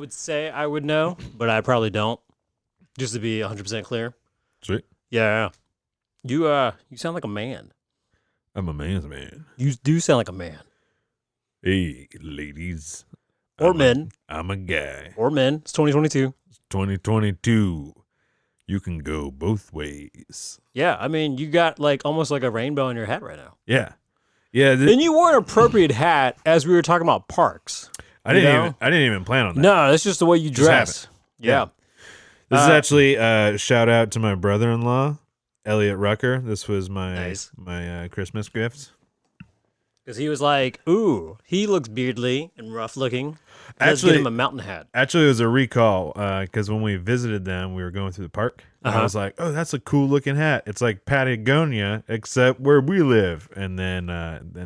would say I would know, but I probably don't. Just to be 100% clear. Sweet. Yeah. You sound like a man. I'm a man's man. You do sound like a man. Hey, ladies. Or men. I'm a guy. Or men. It's 2022. It's 2022. You can go both ways. Yeah, I mean, you got like almost like a rainbow in your hat right now. Yeah. Yeah. And you wore an appropriate hat as we were talking about parks. I didn't even plan on that. No, that's just the way you dress. Yeah. This is actually a shout out to my brother-in-law, Elliot Rucker. This was my Christmas gift. Because he was like, ooh, he looks beardly and rough looking. Let's get him a mountain hat. Actually, it was a recall because when we visited them, we were going through the park. And I was like, oh, that's a cool looking hat. It's like Patagonia, except where we live. And then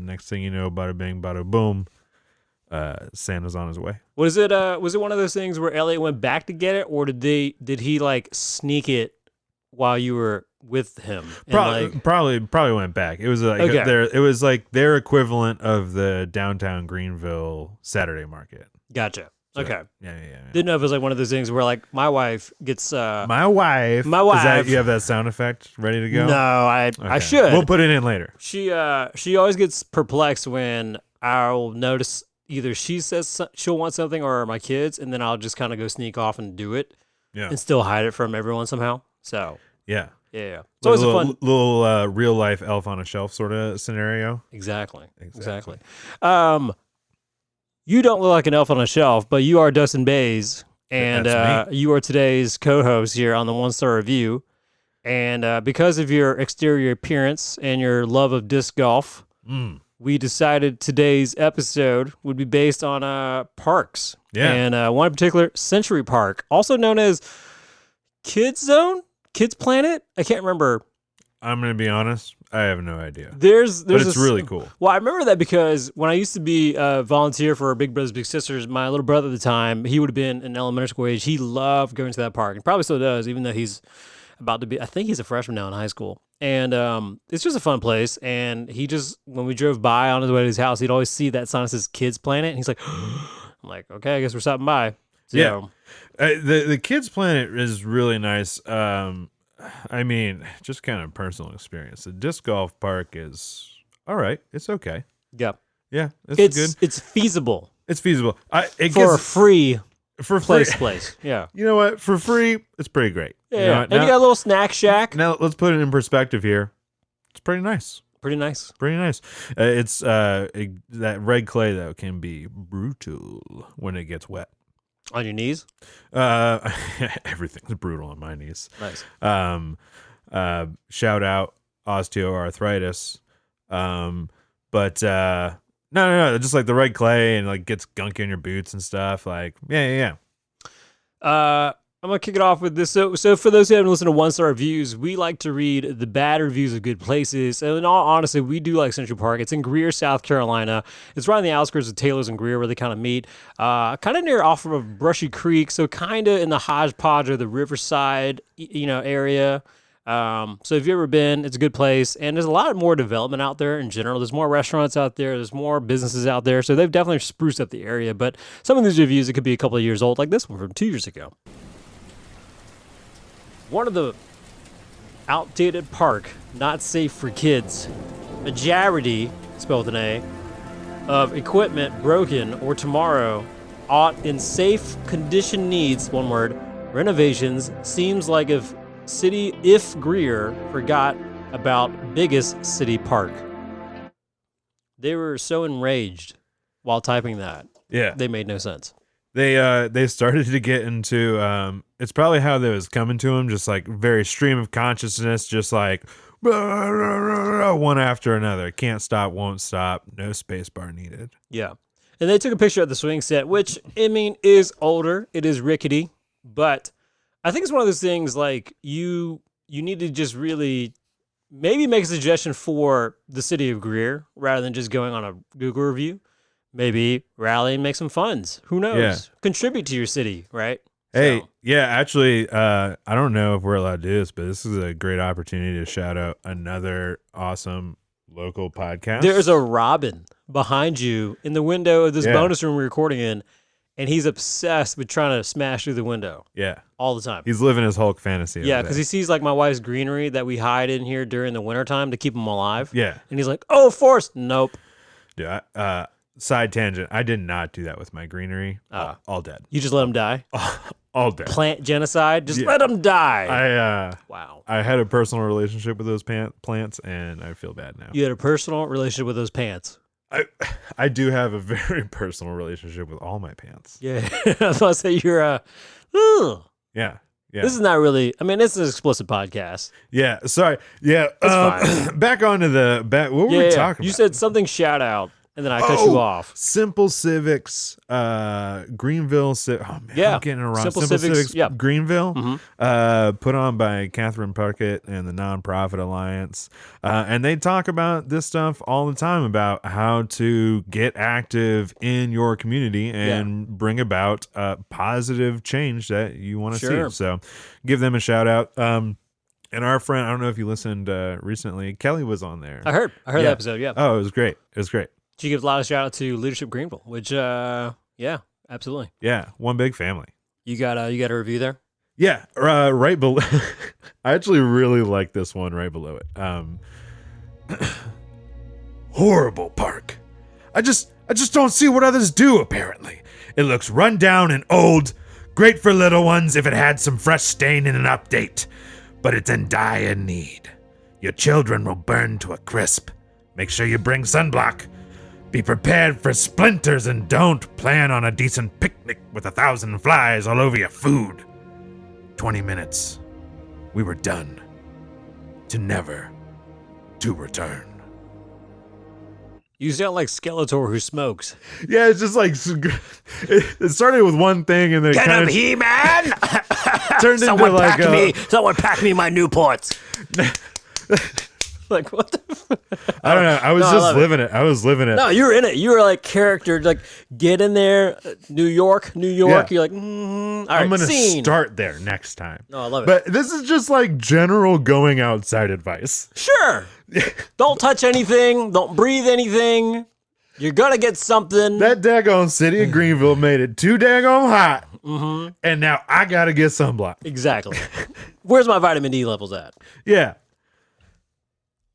next thing you know, bada bing, bada boom, Santa's on his way. Was it one of those things where Elliot went back to get it, or did he like sneak it while you were with him? Probably went back. It was like it was like their equivalent of the downtown Greenville Saturday market. Gotcha. So, okay. Yeah. Didn't know if it was like one of those things where like my wife gets my wife. Is that, you have that sound effect ready to go? No, I should. We'll put it in later. She always gets perplexed when I'll notice either she says she'll want something or my kids, and then I'll just kind of go sneak off and do it, and still hide it from everyone somehow. So yeah. It's always a fun little real life elf on a shelf sort of scenario. Exactly. You don't look like an elf on a shelf, but you are Dustin Bays, and you are today's co-host here on the One Star Review. And because of your exterior appearance and your love of disc golf, we decided today's episode would be based on parks. Yeah. And one in particular, Century Park, also known as Kids Zone, Kids Planet. I can't remember. I'm going to be honest. I have no idea. But it's really cool. Well, I remember that because when I used to be a volunteer for Big Brothers Big Sisters, my little brother at the time, he would have been in elementary school age. He loved going to that park and probably still does, even though he's about to be, I think he's a freshman now in high school. And it's just a fun place. And he just, when we drove by on his way to his house, he'd always see that sign that says Kids Planet. And he's like, I'm like, okay, I guess we're stopping by. So, yeah. The Kids Planet is really nice. I mean, just kind of personal experience. The disc golf park is all right. It's okay. Yeah. Yeah. It's good. It's feasible. It's feasible. For a free place. Yeah. You know what? For free, it's pretty great. Yeah. You know, and you got a little snack shack. Now let's put it in perspective here. It's pretty nice. Pretty nice. It's that red clay though can be brutal when it gets wet. On your knees? Everything's brutal on my knees. Nice. Shout out osteoarthritis. But no, just like the red clay and like gets gunky in your boots and stuff. Like, yeah. I'm going to kick it off with this. So for those who haven't listened to One Star Reviews, we like to read the bad reviews of good places. And in all honesty, we do like Century Park. It's in Greer, South Carolina. It's right on the outskirts of Taylor's and Greer where they kind of meet. Kind of near off of Brushy Creek, so kind of in the hodgepodge of the Riverside, area. So if you've ever been, it's a good place. And there's a lot more development out there in general. There's more restaurants out there. There's more businesses out there. So they've definitely spruced up the area. But some of these reviews, it could be a couple of years old, like this one from 2 years ago. One of the outdated park, not safe for kids. Majority, spelled with an A, of equipment broken or tomorrow ought in safe condition needs, one word, renovations. Seems like if Greer forgot about biggest city park. They were so enraged while typing that. Yeah. They made no sense. They started to get into it's probably how that was coming to them, just like very stream of consciousness, just like one after another. Can't stop, won't stop, no space bar needed. Yeah. And they took a picture of the swing set, which I mean is older, it is rickety, but I think it's one of those things like you need to just really maybe make a suggestion for the city of Greer rather than just going on a Google review. Maybe rally and make some funds. Who knows? Yeah. Contribute to your city, right? Hey, yeah, actually, I don't know if we're allowed to do this, but this is a great opportunity to shout out another awesome local podcast. There's a robin behind you in the window of this bonus room we're recording in, and he's obsessed with trying to smash through the window. Yeah. All the time. He's living his Hulk fantasy. Yeah, because he sees like my wife's greenery that we hide in here during the wintertime to keep him alive. Yeah. And he's like, oh, forest. Nope. Dude, side tangent. I did not do that with my greenery. All dead. You just let him die? All dead. Plant genocide? Just let him die. Wow. I had a personal relationship with those plants, and I feel bad now. You had a personal relationship with those pants. I do have a very personal relationship with all my pants. Yeah. I was about to say you're ugh. Yeah. Yeah. This is not really, I mean, it's an explicit podcast. Yeah. Sorry. Yeah. Fine. Back onto the what were we talking about? You said something shout out. And then I cut you off. Simple Civics, Greenville. Oh man, I'm getting it wrong. Simple Civics, yep. Greenville, put on by Catherine Puckett and the Nonprofit Alliance, and they talk about this stuff all the time about how to get active in your community and bring about positive change that you want to see. So, give them a shout out. And our friend, I don't know if you listened recently, Kelly was on there. I heard that episode. Yeah. Oh, it was great. It was great. She gives a lot of shout out to Leadership Greenville, which, yeah, absolutely. Yeah, one big family. You got a review there? Yeah, right below. I actually really like this one right below it. Horrible park. I just don't see what others do. Apparently, it looks run down and old. Great for little ones if it had some fresh stain and an update, but it's in dire need. Your children will burn to a crisp. Make sure you bring sunblock. Be prepared for splinters and don't plan on a decent picnic with 1,000 flies all over your food. 20 minutes. We were done. To never to return. You sound like Skeletor who smokes. Yeah, it's just like it started with one thing and then Get him, He-Man! turned into like someone pack me my Newports. Like, what the I don't know. I was just living it. I was living it. No, you were in it. You were like character, like, get in there, New York. Yeah. You're like, all right, I'm going to start there next time. No, I love it. But this is just like general going outside advice. Sure. Don't touch anything. Don't breathe anything. You're going to get something. That daggone city of Greenville made it too daggone hot. Mm-hmm. And now I got to get sunblock. Exactly. Where's my vitamin D levels at? Yeah.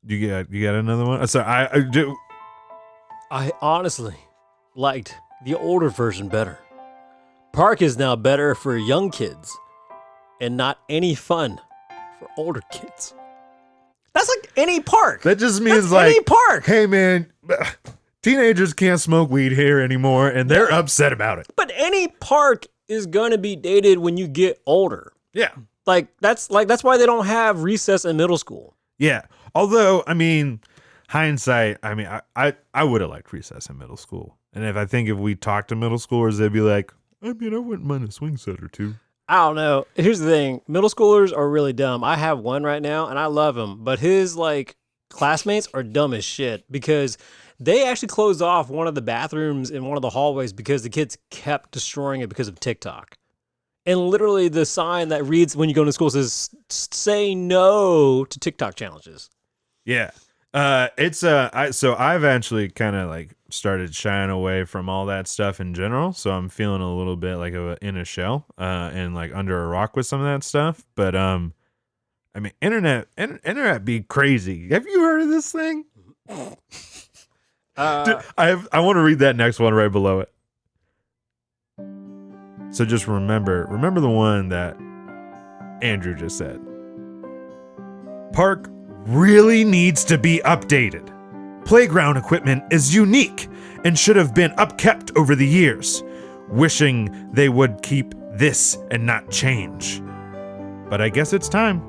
You got another one? So I do. I honestly liked the older version better. Park is now better for young kids and not any fun for older kids. That's like any park. That just means That's like any park. Hey man, teenagers can't smoke weed here anymore and they're upset about it. But any park is going to be dated when you get older. Yeah. That's why they don't have recess in middle school. Yeah. Although, I mean, hindsight, I mean, I would have liked recess in middle school. And if we talked to middle schoolers, they'd be like, I mean, I wouldn't mind a swing set or two. I don't know. Here's the thing. Middle schoolers are really dumb. I have one right now, and I love him. But his, classmates are dumb as shit because they actually closed off one of the bathrooms in one of the hallways because the kids kept destroying it because of TikTok. And literally the sign that reads when you go to school says, say no to TikTok challenges. Yeah. So I've actually kind of started shying away from all that stuff in general. So I'm feeling a little bit like in a shell, and under a rock with some of that stuff. But, I mean, internet be crazy. Have you heard of this thing? Dude, I want to read that next one right below it. So just remember the one that Andrew just said. Park really needs to be updated. Playground equipment is unique and should have been upkept over the years. Wishing they would keep this and not change. But I guess it's time.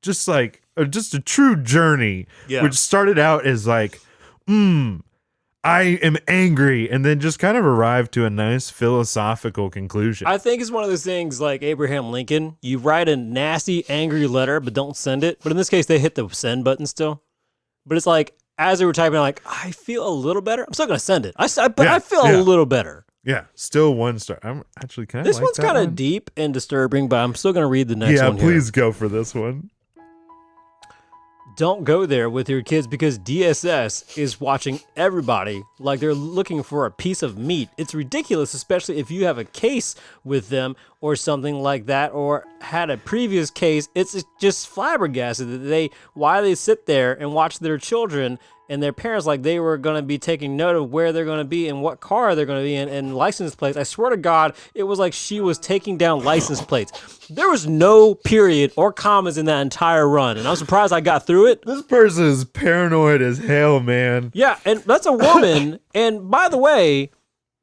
Just a true journey, which started out as I am angry, and then just kind of arrived to a nice philosophical conclusion. I think it's one of those things like Abraham Lincoln. You write a nasty, angry letter, but don't send it. But in this case, they hit the send button still. But it's like, as they were typing, I feel a little better. I'm still going to send it. I feel a little better. Yeah, still 1 star. I'm actually kind of This one's kind of deep and disturbing, but I'm still going to read the next one. Yeah, please go for this one. don't go there with your kids because DSS is watching everybody like they're looking for a piece of meat. It's ridiculous, especially if you have a case with them or something like that, or had a previous case. It's just flabbergasted that why they sit there and watch their children and their parents like they were going to be taking note of where they're going to be and what car they're going to be in and license plates. I swear to God, it was like she was taking down license plates. There was no period or commas in that entire run, and I'm surprised I got through it. This person is paranoid as hell, man. Yeah, and that's a woman, and by the way,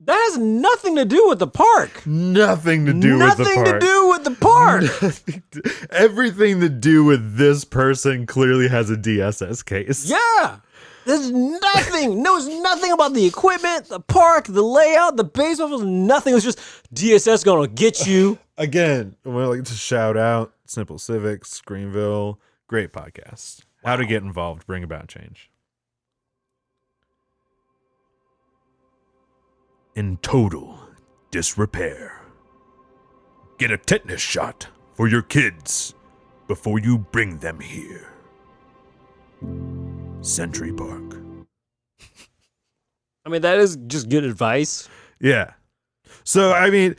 that has nothing to do with the park. Nothing to do with the park. Nothing to do with the park. Everything to do with this person clearly has a DSS case. Yeah. There's nothing. Knows nothing about the equipment, the park, the layout, the baseball field, nothing. It was just DSS gonna get you. Again, I would like to shout out Simple Civics, Greenville. Great podcast. How to get involved, bring about change. In total disrepair. Get a tetanus shot for your kids before you bring them here. Century Park. I mean, that is just good advice. Yeah. So, I mean,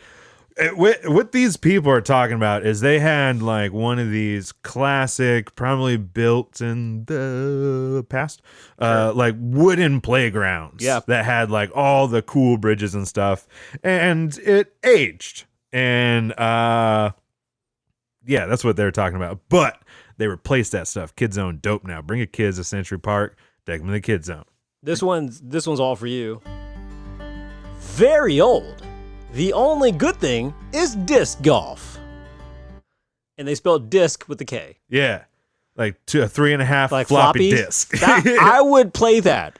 what these people are talking about is they had like one of these classic, probably built in the past, like wooden playgrounds. Yeah. That had like all the cool bridges and stuff. And it aged. And yeah, that's what they're talking about. But they replaced that stuff. Kids Zone dope now. Bring your kids to Century Park. Take them to the Kids Zone. This one's all for you. Very old. The only good thing is disc golf. And they spelled disc with the K. Yeah. Like a 3.5 Like floppy floppies? disk. I would play that.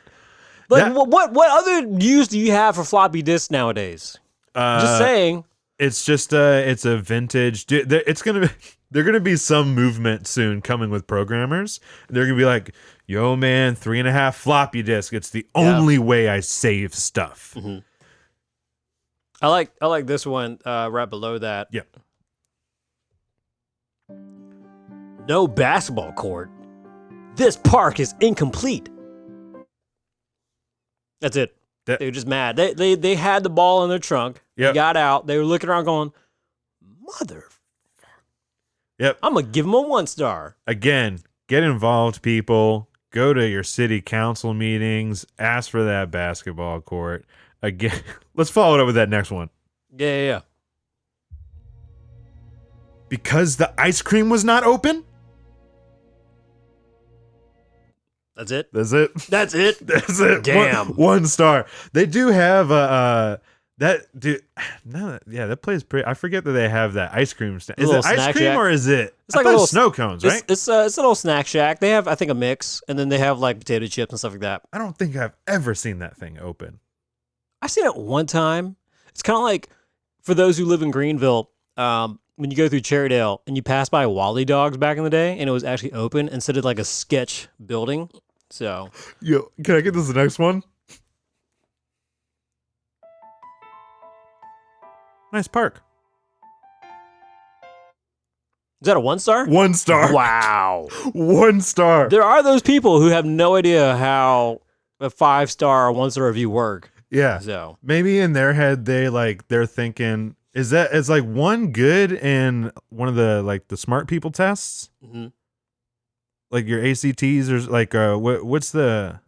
Like, That- what other use do you have for floppy disks nowadays? Just saying. It's just it's a vintage. They're gonna be some movement soon coming with programmers. They're gonna be like, "Yo, man, 3.5 floppy disk. It's the only way I save stuff." Mm-hmm. I like this one right below that. Yep. No basketball court. This park is incomplete. That's it. They were just mad. They had the ball in their trunk. Yep. They got out. They were looking around going, mother. Yep. I'm going to give them a 1 star. Again, get involved, people. Go to your city council meetings. Ask for that basketball court. Again, let's follow it up with that next one. Yeah. Because the ice cream was not open? That's it? That's it. That's it? That's it. Damn. 1 star. They do have that dude. No, yeah, that place pretty. I forget that they have that ice cream stand. Is it ice cream or is it? It's like a little snow cones, right? It's a little snack shack. They have, I think, a mix, and then they have like potato chips and stuff like that. I don't think I've ever seen that thing open. I've seen it one time. It's kind of like for those who live in Greenville. When you go through Cherrydale and you pass by Wally Dogs back in the day, and it was actually open instead of like a sketch building. So, Yo, can I get this the next one? Nice park. is that a 1 star? 1 star. Wow. 1 star. There are those people who have no idea how a 5-star or 1-star review work. Yeah. So Maybe in their head they're thinking, is like 1 good in one of the the smart people tests? mhm. Like your ACTs or like what's the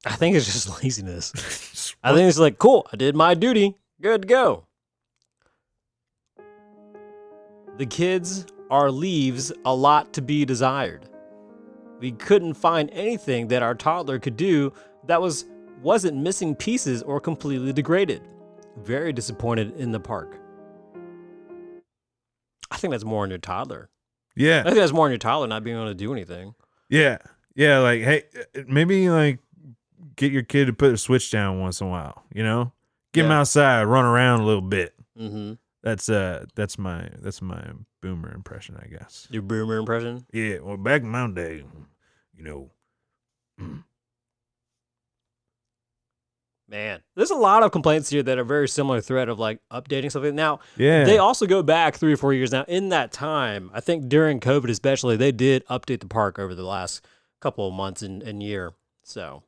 I think it's just laziness. I think it's like, cool, I did my duty. Good to go. The kids are leaves a lot to be desired. We couldn't find anything that our toddler could do that wasn't missing pieces or completely degraded. Very disappointed in the park. I think that's more on your toddler. I Yeah. think that's more on your toddler not being able to do anything. Yeah. Yeah, like hey, maybe like get your kid to put a switch down once in a while, you know? Get him Yeah. outside, run around a little bit. Mm-hmm. That's my boomer impression, I guess. Your boomer impression? Yeah, well, back in my day, you know. Man, there's a lot of complaints here that are very similar thread of like updating something. Now, Yeah. they also go back 3 or 4 years now. In that time, I think during COVID especially, they did update the park over the last couple of months and year. So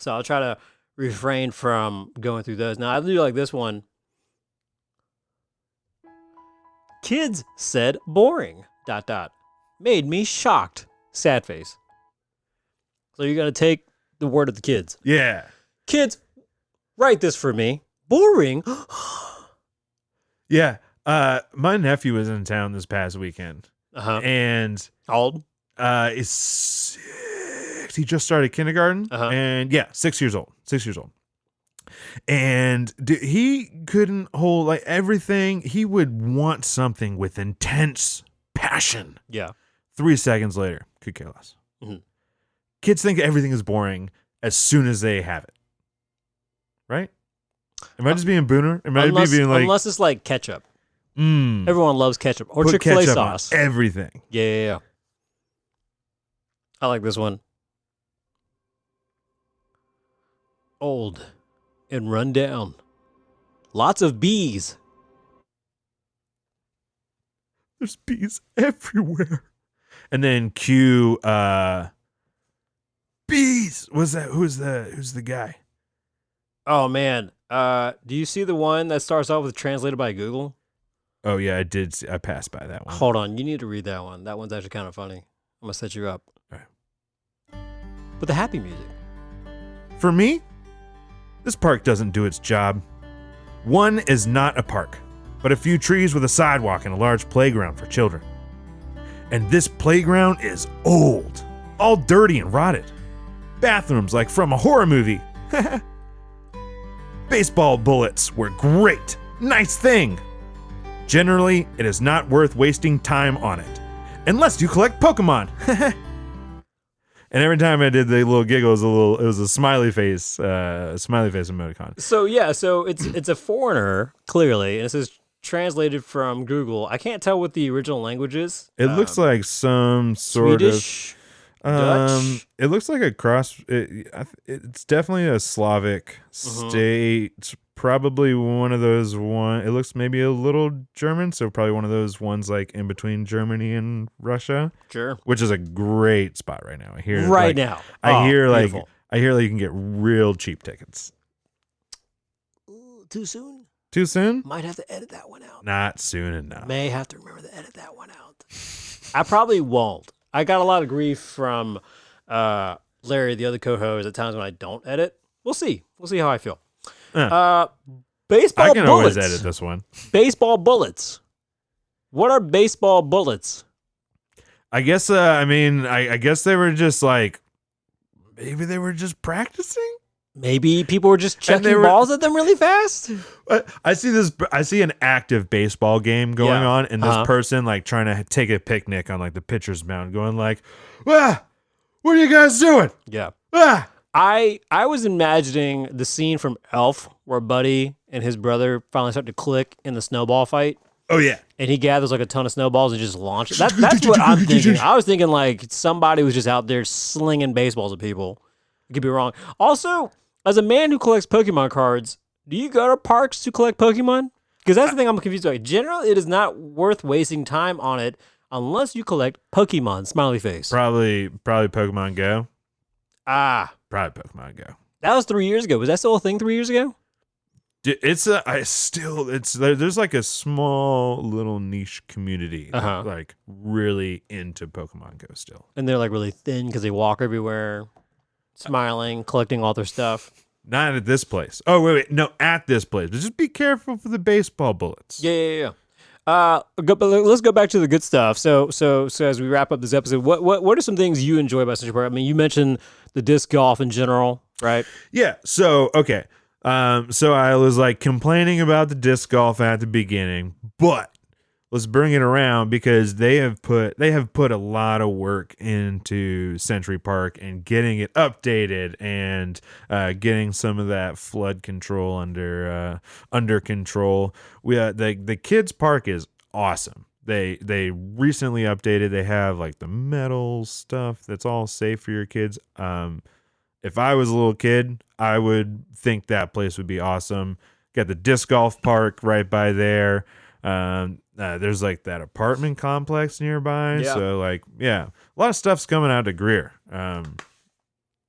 I'll try to refrain from going through those. Now I do like this one. Kids said boring. ... Made me shocked. Sad face. So you're gonna take the word of the kids. Yeah. Kids, write this for me. Boring. Yeah. My nephew was in town this past weekend. And How old? Is 6. He just started kindergarten. And yeah, 6 years old. 6 years old. And he couldn't hold like everything. He would want something with intense passion. Yeah. 3 seconds later, could care less. Mm-hmm. Kids think everything is boring as soon as they have it. Right? Am I just being booner? Am I being like... Unless it's like ketchup. Everyone loves ketchup. Or Chick-fil-A sauce. On everything. Yeah. I like this one. Old and run down. Lots of bees. There's bees everywhere. And then cue bees. Who's the guy? Oh man. Do you see the one that starts off with translated by Google? Oh yeah, I did. I passed by that one. Hold on, you need to read that one. That one's actually kind of funny. I'm gonna set you up. All right. With the happy music. For me, this park doesn't do its job. One is not a park, but a few trees with a sidewalk and a large playground for children. And this playground is old, all dirty and rotted. Bathrooms like from a horror movie. Baseball bullets were great. Nice thing. Generally, it is not worth wasting time on it, unless you collect Pokemon. And every time I did the little giggle, it was a smiley face emoticon. So yeah, so it's a foreigner clearly, and it says translated from Google. I can't tell what the original language is. It looks like some sort Swedish, Dutch. It looks like a cross. It's definitely a Slavic state. Probably one of those one. It looks maybe a little German, so probably one of those ones like in between Germany and Russia. Sure. Which is a great spot right now. I hear now. I hear beautiful. you can get real cheap tickets. Ooh, too soon? Too soon? Might have to edit that one out. Not soon enough. May have to remember to edit that one out. I probably won't. I got a lot of grief from Larry, the other co-host, at times when I don't edit. We'll see. We'll see how I feel. Baseball I can bullets. always edit this one. Baseball bullets. What are baseball bullets? I guess. I guess they were just like, maybe they were just practicing. Maybe people were just chucking balls at them really fast. I see an active baseball game going on, and this person like trying to take a picnic on like the pitcher's mound, going like, "Ah, what are you guys doing?" Yeah. Ah. I was imagining the scene from Elf where Buddy and his brother finally start to click in the snowball fight. Oh yeah. And he gathers like a ton of snowballs and just launches. That's what I'm thinking. I was thinking like somebody was just out there slinging baseballs at people. I could be wrong. Also, as a man who collects Pokemon cards, do you go to parks to collect Pokemon? Because that's the thing I'm confused about. Generally, it is not worth wasting time on it unless you collect Pokemon. Smiley face. Probably Pokemon Go. Probably Pokemon Go. That was 3 years ago. Was that still a thing 3 years ago? There's like a small little niche community like really into Pokemon Go still. And they're like really thin because they walk everywhere, smiling, collecting all their stuff. Not at this place. Oh, wait. No, at this place. But just be careful for the baseball bullets. Yeah. But let's go back to the good stuff. So as we wrap up this episode, what are some things you enjoy about Central Park? I mean, you mentioned the disc golf in general, right? Yeah. So, okay. So I was like complaining about the disc golf at the beginning, but let's bring it around because they have put a lot of work into Century Park and getting it updated and getting some of that flood control under control. The kids park is awesome. They recently updated. They have like the metal stuff that's all safe for your kids. If I was a little kid, I would think that place would be awesome. Got the disc golf park right by there. there's like that apartment complex nearby. Yeah. So like, yeah, a lot of stuff's coming out to Greer.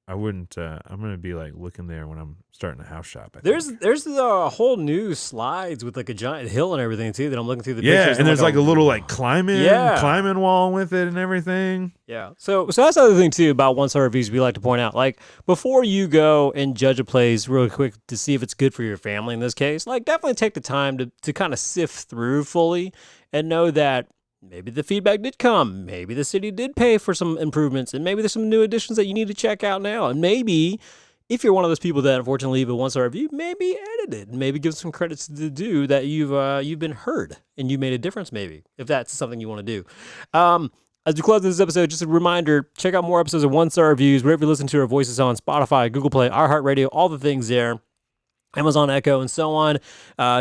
I wouldn't. I'm gonna be like looking there when I'm starting a house shop. I think. There's the whole new slides with like a giant hill and everything too that I'm looking through the Yeah, pictures. and there's like a little like climbing wall with it and everything. Yeah. So that's the other thing too about one-star reviews we like to point out. Like before you go and judge a place really quick to see if it's good for your family in this case, like definitely take the time to kind of sift through fully and know that maybe the feedback did come. Maybe the city did pay for some improvements and maybe there's some new additions that you need to check out now. And maybe if you're one of those people that unfortunately leave a one-star review, maybe edit it and maybe give some credits to do that you've been heard and you made a difference maybe if that's something you want to do. As we close this episode, just a reminder, check out more episodes of one-star reviews, wherever you listen to our voices on Spotify, Google Play, iHeartRadio, all the things there, Amazon Echo, and so on.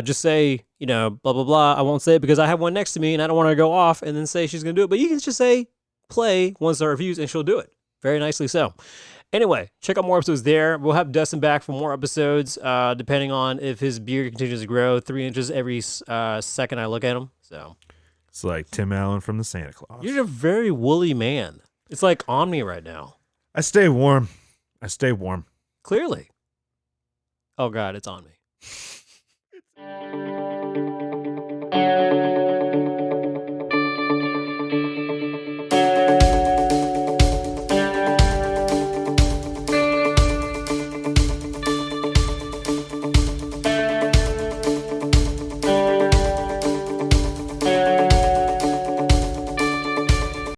Just say, blah, blah, blah. I won't say it because I have one next to me and I don't want her to go off and then say she's going to do it. But you can just say, play one-star reviews and she'll do it. Very nicely so. Anyway, check out more episodes there. We'll have Dustin back for more episodes, depending on if his beard continues to grow 3 inches every second I look at him. So it's like Tim Allen from the Santa Claus. You're a very woolly man. It's like on me right now. I stay warm. Clearly. Oh, God, it's on me.